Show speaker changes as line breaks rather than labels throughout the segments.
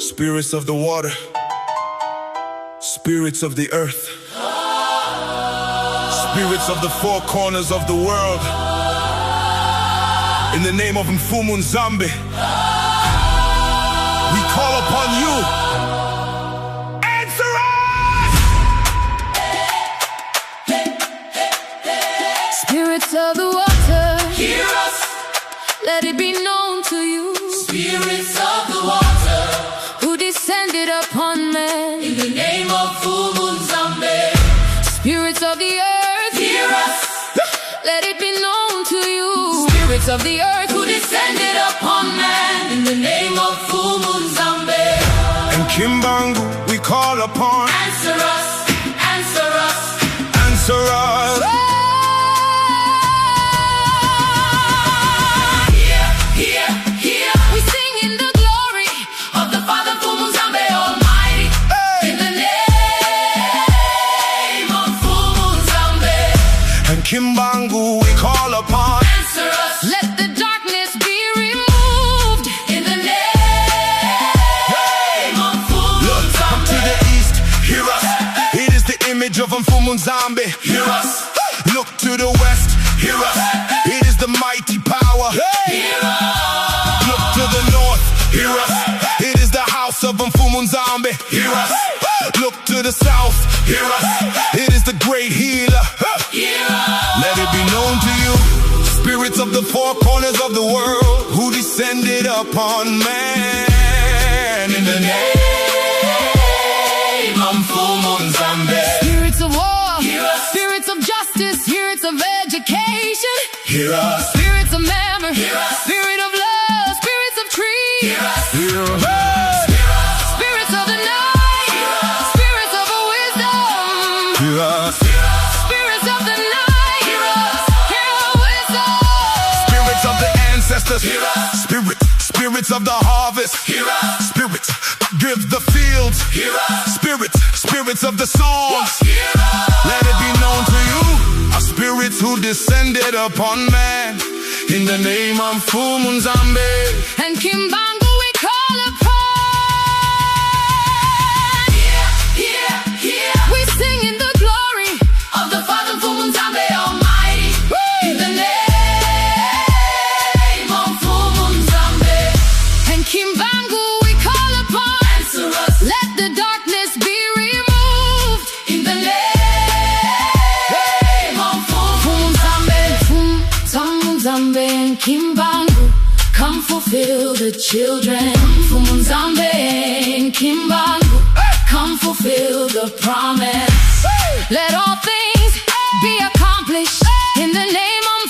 Spirits of the water, spirits of the earth, spirits of the four corners of the world, in the name of Nzambe, we call upon you. Answer us!
Spirits of the water,
hear us.
Let it be known to you.
Spirits of the water,
who descended upon man,
in the name of Nzambe.
Spirits of the earth,
hear us.
Let it be known to you.
Spirits of the earth, who descended upon man, in the name of Nzambe.
And Kimbangu we call upon.
Answer us, answer us,
answer us. Kimbangu we call upon.
Answer us.
Let the darkness be removed,
in the name of Nzambe.
Look, come to the east, hear us. It is the image of Nzambe.
Hear us.
Look to the west, hear us. It is the mighty power.
Hear us.
Look to the north, hear us. It is the house of Nzambe.
Hear us.
Look to the south, hear us. It is the great healer.
Hear us.
Let it be known to you, spirits of the four corners of the world, who descended upon man, in the name of Nzambe.
Spirits of war,
hear us.
Spirits of justice, spirits of education,
hear us.
Spirits of memory,
hear us.
Spirit of love, spirits of trees,
hear us.
Hear us.
Spirits of the night,
hear us.
Spirits of wisdom,
Hear us.
Spirits of the night,
hear us.
Hear our wisdom.
Spirits of the ancestors,
hear us.
Spirits of the harvest,
hear us.
Spirits give the fields,
hear us.
Spirits of the songs,
hear us.
let it be known to you, our spirits who descended upon man, in the name of Nzambe.
And Kimbangu we call upon.
Hear.
We sing in the glory
of the Father Nzambe Almighty. In the name of Nzambe.
and Kimbangu we call upon.
Answer us.
Let the darkness be removed,
In the name of
Nzambe, Nzambe and Kimbangu, come fulfill the children. Nzambe and Kimbangu, come fulfill the promise. Let all things be accomplished in the name of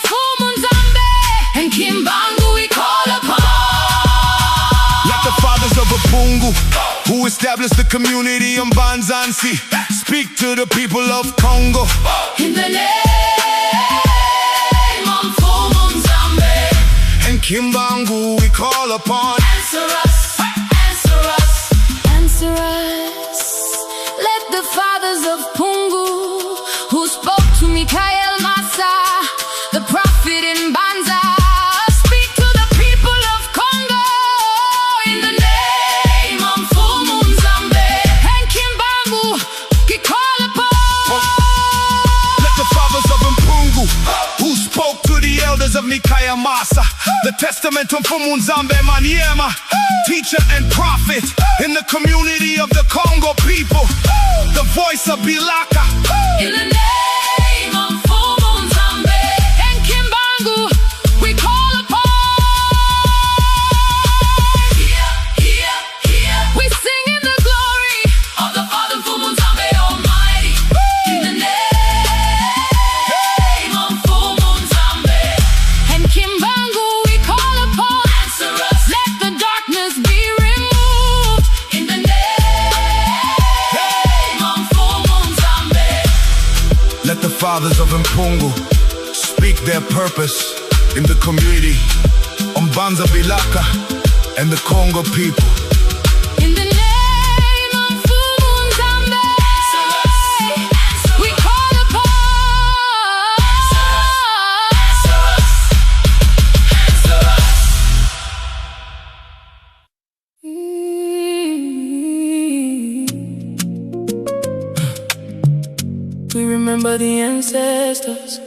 Nzambe and Kimbangu we call upon.
Let the fathers of Mpungu, who established the community of Bantu, speak to the people of Kongo.
In the name of Nzambe.
And Kimbangu we call upon.
Answer us, answer us.
Answer us. Let the fathers of Mpungu, who spoke to Mikael Massa, the prophet in Banza, speak to the people of Congo.
In the name of Nzambe.
And Kimbangu, we call upon.
Let the fathers of Mpungu, who spoke to the elders of Nikaya Masa, the testament of Nzambe Maniema, teacher and prophet in the community of the Congo people, the voice of Bilaka.
In the name of Nzambe.
And Kimbangu, we call upon.
Hear.
We sing in the glory
Of the Father Nzambe Almighty. In the name of Nzambe.
and Kimbangu we call upon.
Answer us.
Let the darkness be removed.
In the name of Nzambe.
Let the fathers of Mpungu speak their purpose in the community on Banza Bilaka and the Congo people.
In the name of Nzambe, we call upon.
remember the ancestors.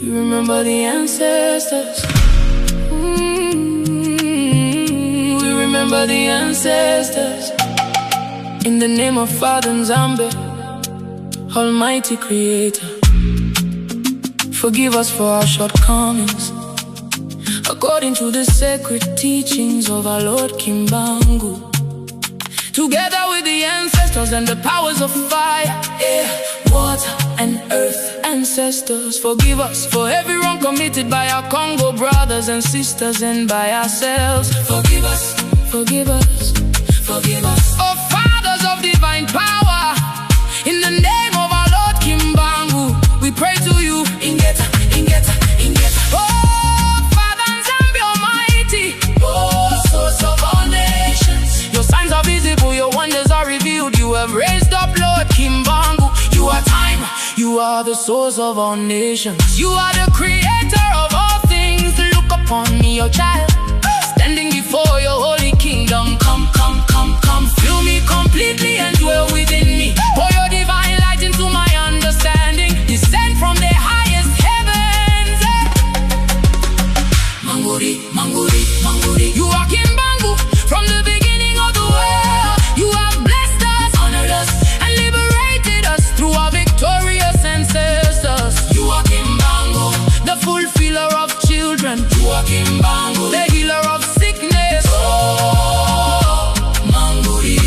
We remember the ancestors. We remember the ancestors. In the name of Father Nzambe, Almighty Creator, forgive us for our shortcomings, according to the sacred teachings of our Lord Kimbangu. Together with the ancestors and the powers of fire, air, water, and earth, ancestors, forgive us for every wrong committed by our Kongo brothers and sisters and by ourselves. Forgive us, forgive us, forgive us. Oh, fathers of divine power, in the name of our Lord Kimbangu, we pray to you. Ingeta, Ingeta, Ingeta. Oh, Father Nzambe Almighty, oh, source of all nations. Your signs are visible, your wonders are revealed. You have raised up Lord Kimbangu. You are time, you are the source of all nations. You are the creator of all things. Look upon me, your child, standing before your holy kingdom. Come, come, come, come, fill me completely and dwell within me. Pour your divine light into my understanding. Descend from the highest heavens. Manguri, Manguri, Manguri. You are Kimbangu from the beginning of the world. You have blessed us, honored us, and liberated us through our victorious ancestors. You are Kimbangu, the fulfiller of children. You are Kimbangu, the healer of sickness. Oh, Manguri.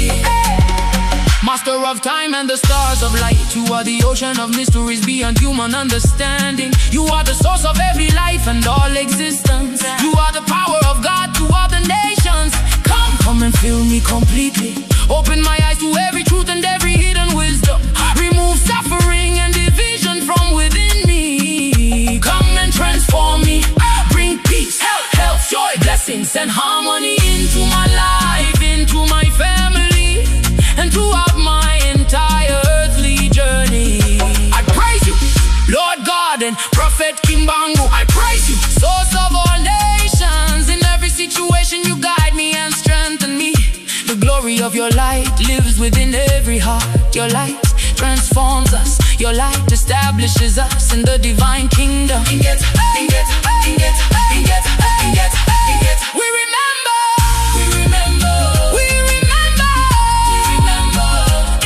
Master of time and the stars of light. You are the ocean of mysteries beyond human understanding. You are the source of every life and all existence. You are the power of God to all the nations. Come, come and fill me completely. Open my eyes to every truth and every hidden wisdom. Remove suffering and division from within me. Come and transform me. Bring peace, health, joy, blessings, and harmony into my life, into my family, and throughout my entire earthly journey. I praise you, Lord God and Prophet Kimbangu. I praise you, source of all nations. In every situation you guide me and strengthen me. The glory of your light lives within every heart. Your light transforms us. Your light establishes us in the divine kingdom. Ingeta, Ingeta, Ingeta, Ingeta, Ingeta, Ingeta. We remember, we remember, we remember, we remember.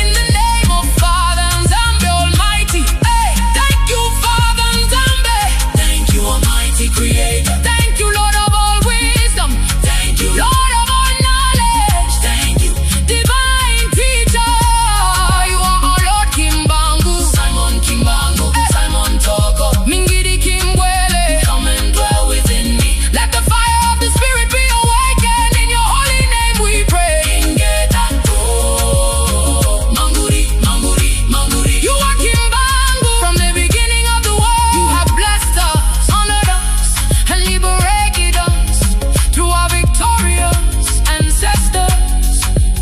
In the name of Father Nzambe Almighty. Hey, thank you, Father Nzambe. Thank you, Almighty Creator. Thank you, Lord of all wisdom. Thank you, Lord of all knowledge. Thank you, divine teacher. You are our Lord Kimbangu. Simon Kimbangu, Simon Toko, Mingidi Kimwele. Come and dwell within me. Let the fire of the Spirit be awakened. In your holy name we pray. Ingeta, oh, Manguri, Manguri, Manguri. You are Kimbangu from the beginning of the world. You have blessed us, honored us, and liberated us through our victorious ancestors.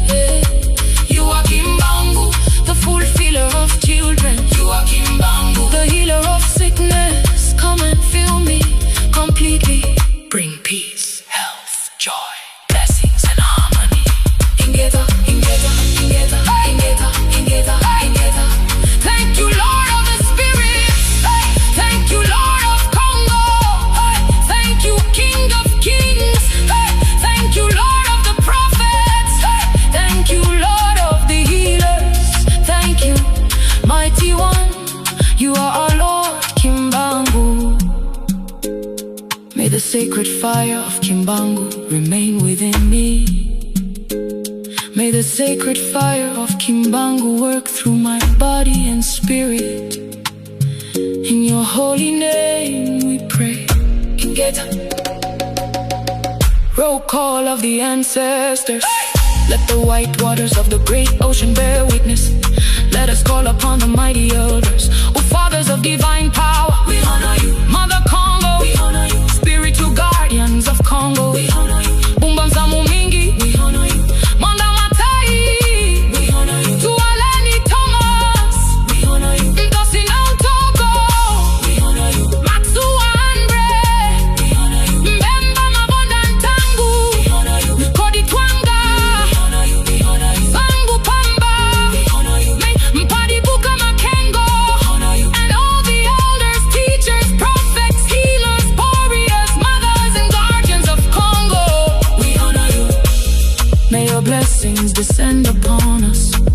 Yeah. You are Kimbangu, the fulfiller of children. You are Kimbangu, the healer of sickness. Come and fill me completely. Bring peace, health, joy, blessings, and harmony. Ingeta, Ingeta, Ingeta, Ingeta, Ingeta, Ingeta. Thank you, Lord of the Spirit. Hey, thank you, Lord of Kongo. Hey, thank you, King of Kings. Hey, thank you, Lord of the prophets. Hey, thank you, Lord of the healers. Thank you, Mighty One. You are our Lord Kimbangu. May the sacred fire of Kimbangu remain within me. May the sacred fire of Kimbangu work through my body and spirit. In your holy name we pray. Ingeta. Roll call of the ancestors. Let the white waters of the great ocean bear witness. Let us call upon the mighty elders. O fathers of divine power, we honor you. Mother Congo, we honor you. Spiritual guardians of Congo, we honor you. Umbanzamu mingi, we honor you. Manda Matai, we honor you. Tualeni Thomas, we honor you. Ndosi na Utogo, we honor you. Matsu Andre, we honor you. Mbemba Mabonda Ntangu, we honor you. Kodi Twanga, we honor you. We honor you. Sangu Pamba, we honor you. your blessings descend upon us.